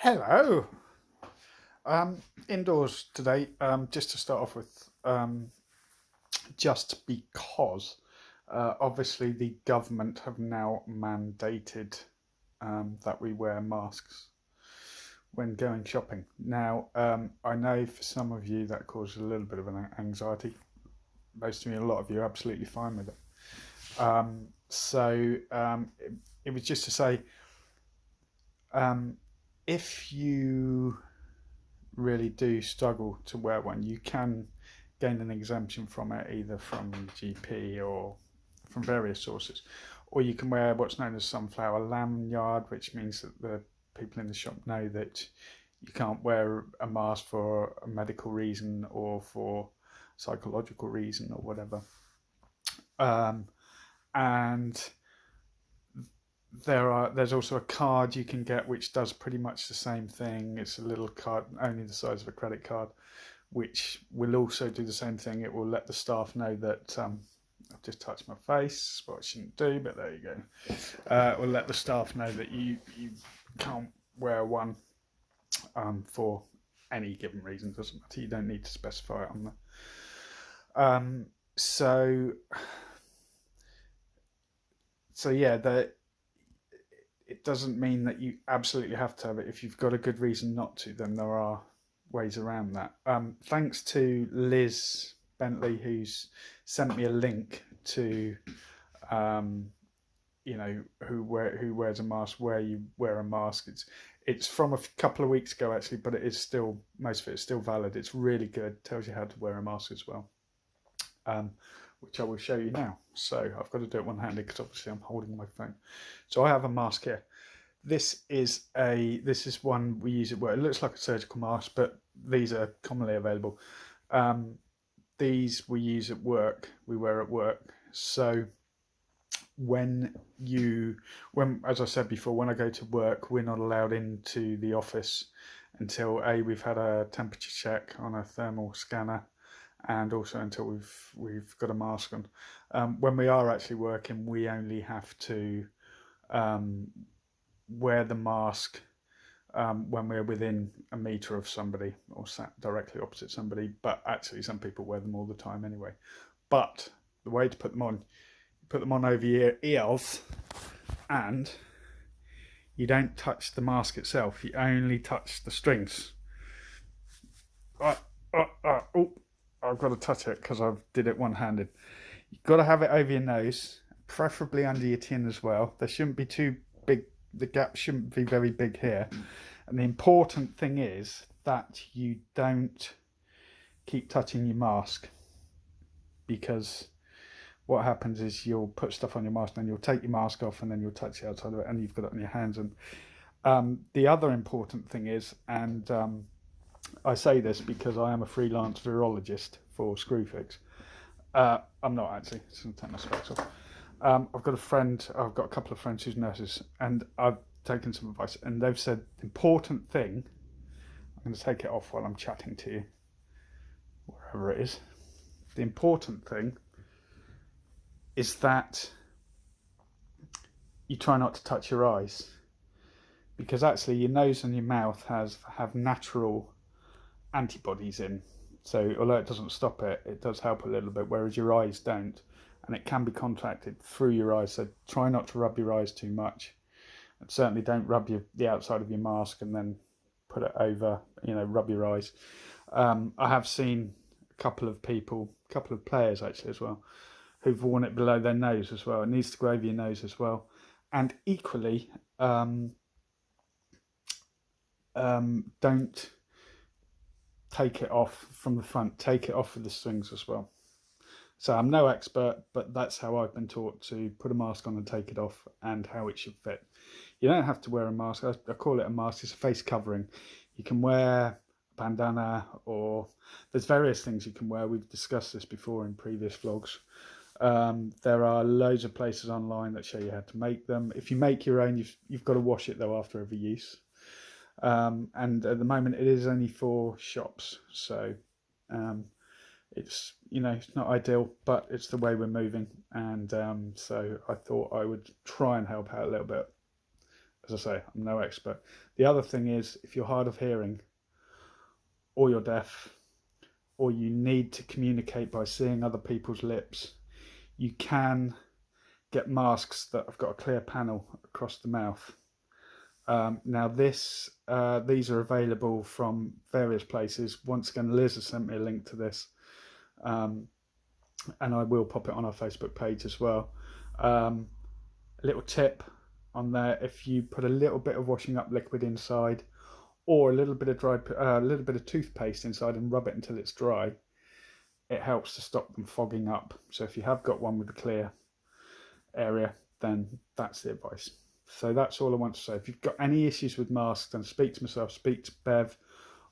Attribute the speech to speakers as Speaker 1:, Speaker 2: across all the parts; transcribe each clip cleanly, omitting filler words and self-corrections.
Speaker 1: Hello. Indoors today. Just to start off with, just because obviously the government have now mandated that we wear masks when going shopping. Now, I know for some of you that causes a little bit of an anxiety. Most of you, a lot of you, are absolutely fine with it. It was just to say, um, if you really do struggle to wear one, you can gain an exemption from it either from GP or from various sources. Or you can wear what's known as sunflower lanyard, which means that the people in the shop know that you can't wear a mask for a medical reason or for psychological reason or whatever. And there's also a card you can get which does pretty much the same thing. It's a little card only the size of a credit card, which will also do the same thing. It will let the staff know that I've just touched my face, what I shouldn't do, but there you go. It will let the staff know that you can't wear one for any given reason. It doesn't matter. You don't need to specify it on there. So yeah, it doesn't mean that you absolutely have to have it. If you've got a good reason not to, then there are ways around that. Thanks to Liz Bentley, who's sent me a link to, who wears a mask, where you wear a mask. It's from a couple of weeks ago actually, but it is still, most of it is still valid. It's really good. Tells you how to wear a mask as well. Which I will show you now. So I've got to do it one-handed because obviously I'm holding my phone. So I have a mask here. This is one we use at work. It looks like a surgical mask, but these are commonly available. These we use at work. We wear at work. So as I said before, when I go to work, we're not allowed into the office until we've had a temperature check on a thermal scanner, and also until we've got a mask on. When we are actually working, we only have to wear the mask when we're within a metre of somebody or sat directly opposite somebody, but actually some people wear them all the time anyway. But the way to put them on, you put them on over your ears, and you don't touch the mask itself, you only touch the strings. Oh, I've got to touch it because I've did it one-handed. You've got to have it over your nose, preferably under your chin as well. They shouldn't be too big. The gap shouldn't be very big here. And the important thing is that you don't keep touching your mask, because what happens is you'll put stuff on your mask and then you'll take your mask off and then you'll touch the outside of it and you've got it on your hands. And the other important thing is, and I say this because I am a freelance virologist for Screwfix. I'm not actually. It's going to take my specs off. I've got a couple of friends who's nurses, and I've taken some advice, and they've said the important thing. I'm going to take it off while I'm chatting to you, wherever it is. The important thing is that you try not to touch your eyes, because actually your nose and your mouth have natural antibodies in. So although it doesn't stop it, it does help a little bit, whereas your eyes don't, and it can be contracted through your eyes. So try not to rub your eyes too much, and certainly don't rub the outside of your mask and then put it over, rub your eyes. I have seen a couple of players actually as well, who've worn it below their nose as well. It needs to go over your nose as well, and equally, don't take it off from the front. Take it off with the strings as well. So I'm no expert, but that's how I've been taught to put a mask on and take it off, and how it should fit. You don't have to wear a mask. I call it a mask. It's a face covering. You can wear a bandana, or there's various things you can wear. We've discussed this before in previous vlogs. There are loads of places online that show you how to make them. If you make your own, you've got to wash it though after every use. And at the moment it is only for shops, so it's it's not ideal, but it's the way we're moving, and so I thought I would try and help out a little bit. as I say, I'm no expert. The other thing is, if you're hard of hearing, or you're deaf, or you need to communicate by seeing other people's lips, you can get masks that have got a clear panel across the mouth. Now these are available from various places. Once again, Liz has sent me a link to this, and I will pop it on our Facebook page as well. A little tip on there: if you put a little bit of washing up liquid inside, or a little bit of toothpaste inside, and rub it until it's dry, it helps to stop them fogging up. So if you have got one with a clear area, then that's the advice. So that's all I want to say. If you've got any issues with masks, then speak to myself, speak to Bev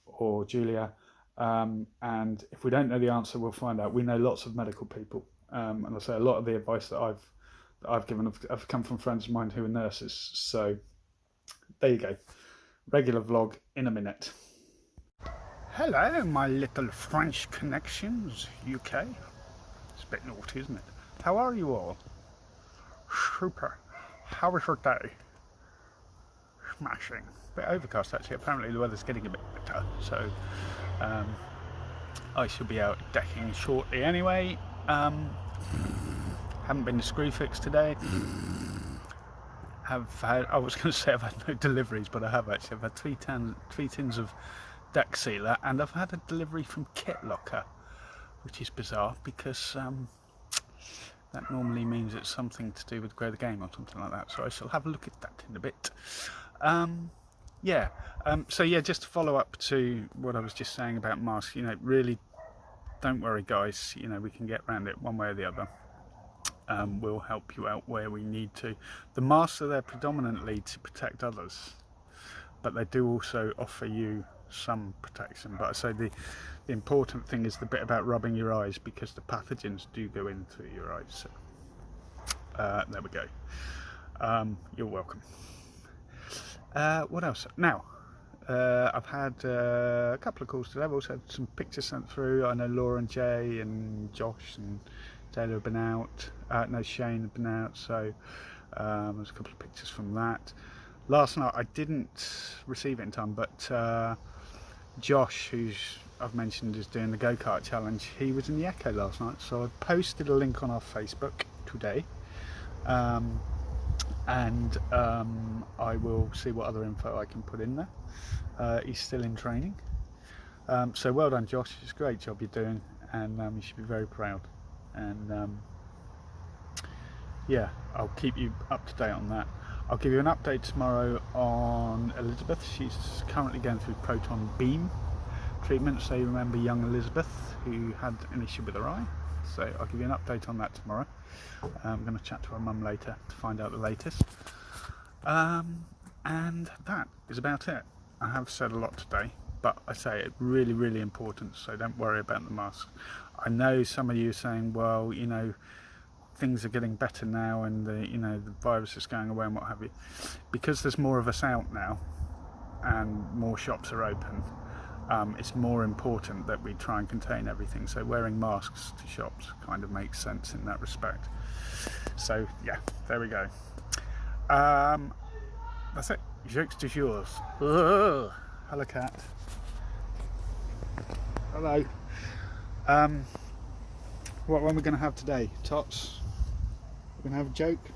Speaker 1: or Julia, and if we don't know the answer, we'll find out. We know lots of medical people, and I say a lot of the advice that I've given have come from friends of mine who are nurses. So there you go. Regular vlog in a minute. Hello, my little French connections, UK. It's a bit naughty, isn't it? How are you all? Super. How was your day? Smashing. A bit overcast actually. Apparently the weather's getting a bit better, so I shall be out decking shortly anyway. Haven't been to Screwfix today. I was going to say I've had no deliveries, but I have actually. I've had three tins of deck sealer, and I've had a delivery from Kit Locker, which is bizarre because that normally means it's something to do with Grow the Game or something like that. So I shall have a look at that in a bit. So yeah, just to follow up to what I was just saying about masks, really don't worry guys, we can get around it one way or the other. We'll help you out where we need to. The masks are there predominantly to protect others, but they do also offer you some protection. But I say the important thing is the bit about rubbing your eyes, because the pathogens do go into your eyes. So there we go. You're welcome. What else? Now, I've had a couple of calls today. I've also had some pictures sent through. I know Laura and Jay and Josh and Taylor have been out. Shane had been out. So there's a couple of pictures from that. Last night I didn't receive it in time, but Josh, who's I've mentioned is doing the go-kart challenge, he was in the Echo last night. So I posted a link on our Facebook today. And I will see what other info I can put in there. He's still in training, so well done Josh, it's a great job you're doing, and you should be very proud. And yeah, I'll keep you up to date on that. I'll give you an update tomorrow on Elizabeth. She's currently going through proton beam treatment, so you remember young Elizabeth who had an issue with her eye. So I'll give you an update on that tomorrow. I'm going to chat to her mum later to find out the latest. And that is about it. I have said a lot today, but I say it's really, really important, so don't worry about the mask. I know some of you are saying, well, things are getting better now, and the virus is going away and what have you. Because there's more of us out now and more shops are open, it's more important that we try and contain everything. So wearing masks to shops kind of makes sense in that respect. So yeah, there we go. That's it. Jokes to yours. Hello, cat. Hello. What are we going to have today? Tots? We're going to have a joke?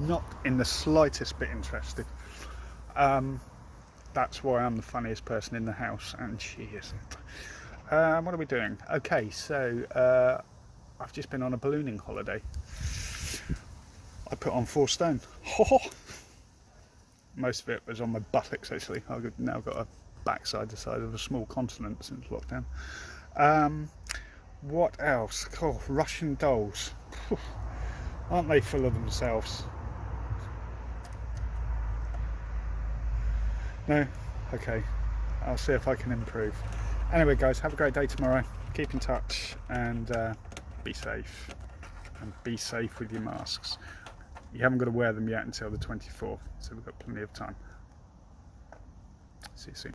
Speaker 1: Not in the slightest bit interested. That's why I'm the funniest person in the house, and she isn't. What are we doing? Okay, so I've just been on a ballooning holiday. I put on 4 stone. Most of it was on my buttocks actually. I've now got a backside the size of a small continent since lockdown. What else? Oh, Russian dolls. Aren't they full of themselves? No? Okay. I'll see if I can improve. Anyway guys, have a great day tomorrow. Keep in touch and be safe. And be safe with your masks. You haven't got to wear them yet until the 24th, so we've got plenty of time. See you soon.